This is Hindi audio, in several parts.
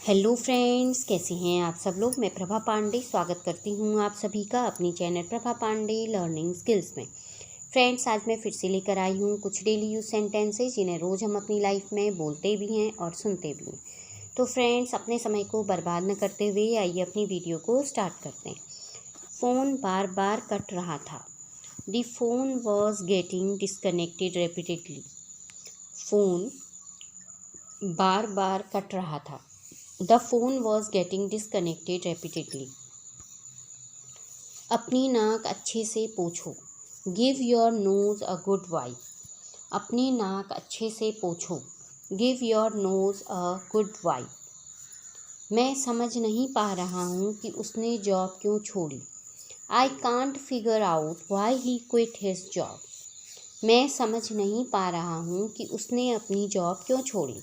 हेलो फ्रेंड्स, कैसे हैं आप सब लोग। मैं प्रभा पांडे स्वागत करती हूं आप सभी का अपनी channel Prabha Pandey learning skills में। फ्रेंड्स, आज मैं फिर से लेकर आई हूं कुछ डेली यूज सेंटेंसेस जिन्हें रोज़ हम अपनी लाइफ में बोलते भी हैं और सुनते भी हैं। तो फ्रेंड्स, अपने समय को बर्बाद न करते हुए आइए अपनी वीडियो को स्टार्ट करते हैं। फ़ोन बार बार कट रहा था। The phone was getting disconnected repeatedly. Phone bar bar cut रहा था। The phone was getting disconnected repeatedly. अपनी नाक अच्छे से पोंछो। Give your nose a good wipe. अपनी नाक अच्छे से पोंछो। Give your nose a good wipe. मैं समझ नहीं पा रहा हूँ कि उसने जॉब क्यों छोड़ी। I can't figure out why he quit his job. मैं समझ नहीं पा रहा हूँ कि उसने अपनी जॉब क्यों छोड़ी।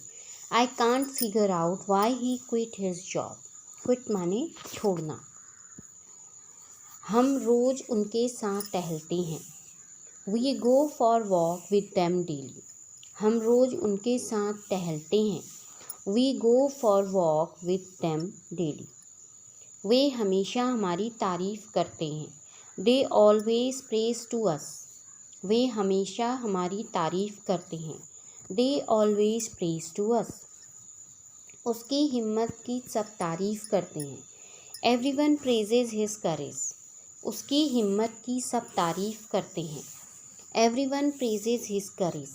I can't figure out why he quit his job. Quit माने छोड़ना। हम रोज़ उनके साथ टहलते हैं। We go for walk with them daily. हम रोज़ उनके साथ टहलते हैं। We go for walk with them daily. वे हमेशा हमारी तारीफ़ करते हैं। They always praise to us. वे हमेशा हमारी तारीफ़ करते हैं। They always praise to us. उसकी हिम्मत की सब तारीफ़ करते हैं। Everyone praises his courage. उसकी हिम्मत की सब तारीफ़ करते हैं। Everyone praises his courage.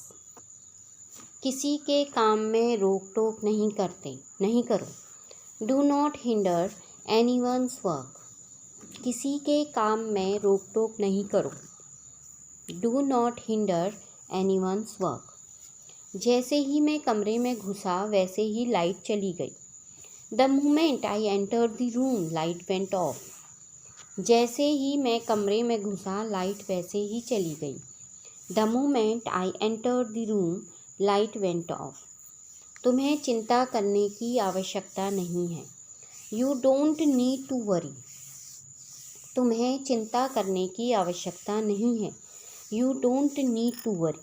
किसी के काम में रोक टोक नहीं करो। Do not hinder anyone's work. किसी के काम में रोक टोक नहीं करो। Do not hinder anyone's work. जैसे ही मैं कमरे में घुसा वैसे ही लाइट चली गई। The moment I entered the room, light went off. जैसे ही मैं कमरे में घुसा लाइट वैसे ही चली गई। The moment I entered the room, light went off. तुम्हें चिंता करने की आवश्यकता नहीं है। You don't need to worry. तुम्हें चिंता करने की आवश्यकता नहीं है। You don't need to worry.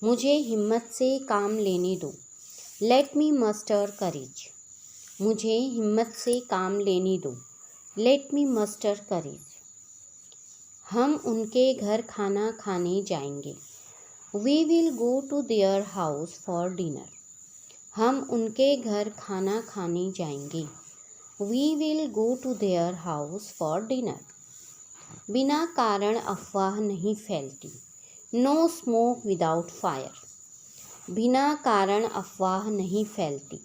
मुझे हिम्मत से काम लेने दो। Let me muster courage. मुझे हिम्मत से काम लेने दो। Let me muster courage. हम उनके घर खाना खाने जाएंगे। We will go to their house for dinner. हम उनके घर खाना खाने जाएंगे। We will go to their house for dinner. बिना कारण अफवाह नहीं फैलती। No smoke without fire. बिना कारण अफवाह नहीं फैलती।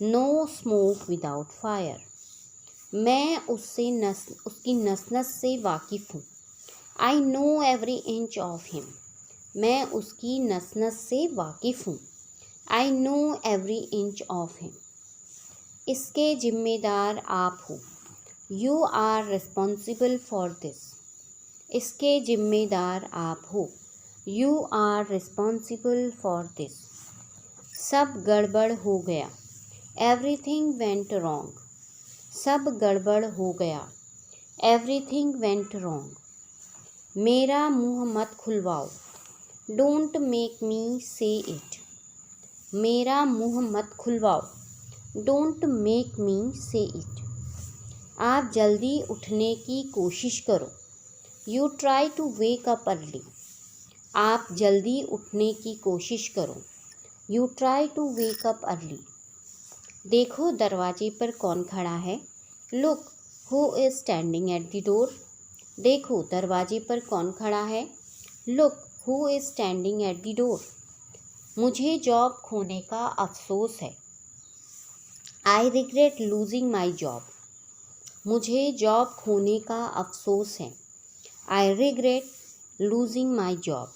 No smoke without fire. मैं उसकी नस से वाकिफ़ हूँ। I know every inch of him. मैं उसकी नस से वाकिफ़ हूँ। I know every inch of him. इसके जिम्मेदार आप हो। You are responsible for this. इसके जिम्मेदार आप हो। You are responsible for this. सब गड़बड़ हो गया। Everything went wrong. सब गड़बड़ हो गया। Everything went wrong. मेरा मुंह मत खुलवाओ। Don't make me say it. मेरा मुंह मत खुलवाओ। Don't make me say it. आप जल्दी उठने की कोशिश करो। You try to wake up early. आप जल्दी उठने की कोशिश करो। You try to wake up early. देखो दरवाजे पर कौन खड़ा है। Look who is standing at the door. देखो दरवाजे पर कौन खड़ा है। Look who is standing at the door. मुझे जॉब खोने का अफसोस है। I regret losing my job. मुझे जॉब खोने का अफसोस है। I regret losing my job.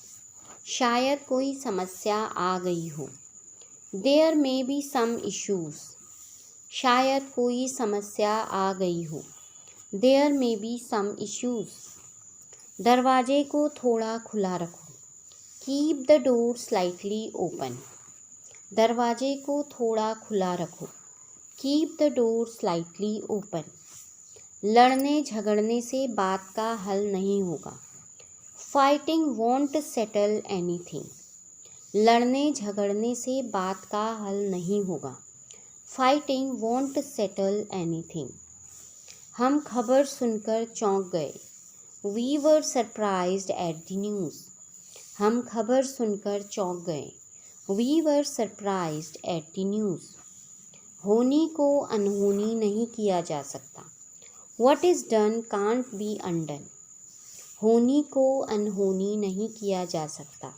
शायद कोई समस्या आ गई हो। There may be some issues. शायद कोई समस्या आ गई हो। There may be some issues. दरवाजे को थोड़ा खुला रखो। Keep the door slightly open. दरवाजे को थोड़ा खुला रखो। Keep the door slightly open. लड़ने झगड़ने से बात का हल नहीं होगा। Fighting won't settle anything. लड़ने झगड़ने से बात का हल नहीं होगा। Fighting won't settle anything. हम खबर सुनकर चौंक गए। We were surprised at the news. हम खबर सुनकर चौंक गए। We were surprised at the news. होनी को अनहोनी नहीं किया जा सकता। What is done can't be undone। होनी को अनहोनी नहीं किया जा सकता।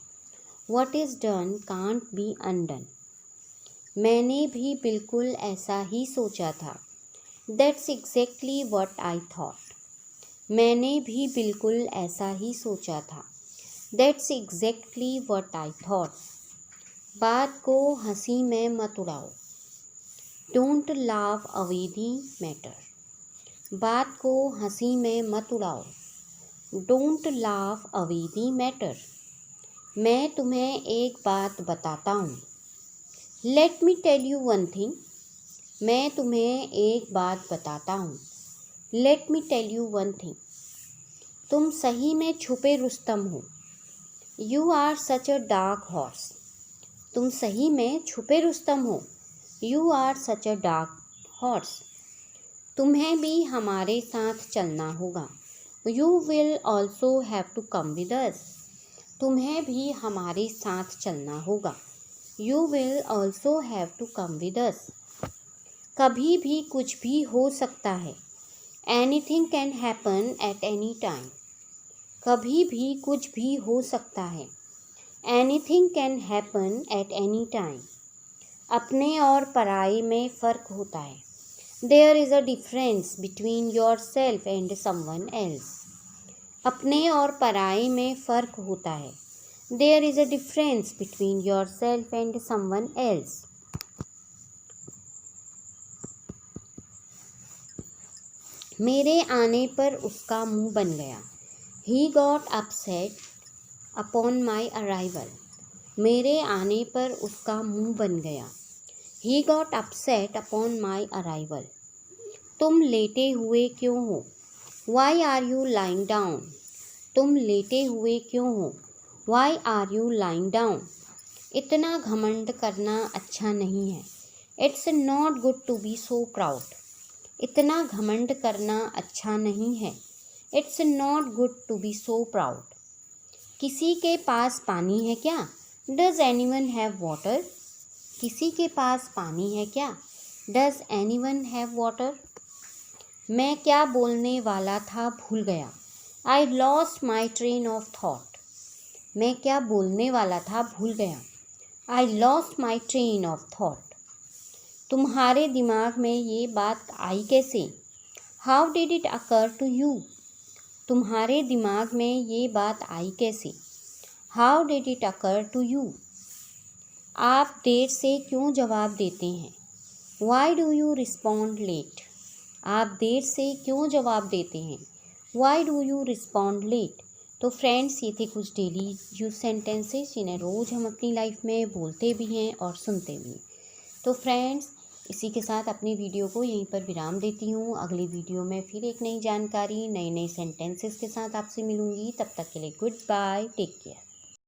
What is done can't be undone। मैंने भी बिल्कुल ऐसा ही सोचा था। That's exactly what I thought। मैंने भी बिल्कुल ऐसा ही सोचा था। That's exactly what I thought। बात को हंसी में मत उड़ाओ। Don't laugh away the matter। बात को हंसी में मत उड़ाओ। Don't laugh away the matter। मैं तुम्हें एक बात बताता हूँ। Let me tell you one thing। मैं तुम्हें एक बात बताता हूँ। Let me tell you one thing। तुम सही में छुपे रुस्तम हो। You are such a dark horse। तुम सही में छुपे रुस्तम हो। You are such a dark horse। तुम्हें भी हमारे साथ चलना होगा। You will also have to come with us। तुम्हें भी हमारे साथ चलना होगा। You will also have to come with us। कभी भी कुछ भी हो सकता है। Anything can happen at any time। कभी भी कुछ भी हो सकता है। Anything can happen at any time। अपने और पराये में फ़र्क होता है। There is a difference between yourself and someone else। अपने और पराये में फ़र्क होता है। There is a difference between yourself and someone else। मेरे आने पर उसका मुंह बन गया। He got upset upon my arrival। मेरे आने पर उसका मुंह बन गया। He got upset upon my arrival। तुम लेटे हुए क्यों हो? Why are you lying down? तुम लेटे हुए क्यों हो? Why are you lying down? इतना घमंड करना अच्छा नहीं है। It's not good to be so proud। इतना घमंड करना अच्छा नहीं है। It's not good to be so proud। किसी के पास पानी है क्या? Does anyone have water? किसी के पास पानी है क्या? Does anyone have water? मैं क्या बोलने वाला था भूल गया। I lost my train of thought। मैं क्या बोलने वाला था भूल गया। I lost my train of thought। तुम्हारे दिमाग में ये बात आई कैसे? How did it occur to you? तुम्हारे दिमाग में ये बात आई कैसे? How did it occur to you? आप देर से क्यों जवाब देते हैं? Why do you respond late? आप देर से क्यों जवाब देते हैं? Why do you respond late? तो फ्रेंड्स, ये थे कुछ डेली यूज सेंटेंसेस जिन्हें रोज़ हम अपनी लाइफ में बोलते भी हैं और सुनते भी हैं। तो फ्रेंड्स, इसी के साथ अपनी वीडियो को यहीं पर विराम देती हूँ। अगली वीडियो में फिर एक नई जानकारी, नए नए सेंटेंसेस के साथ आपसे मिलूँगी। तब तक के लिए गुड बाय, टेक केयर।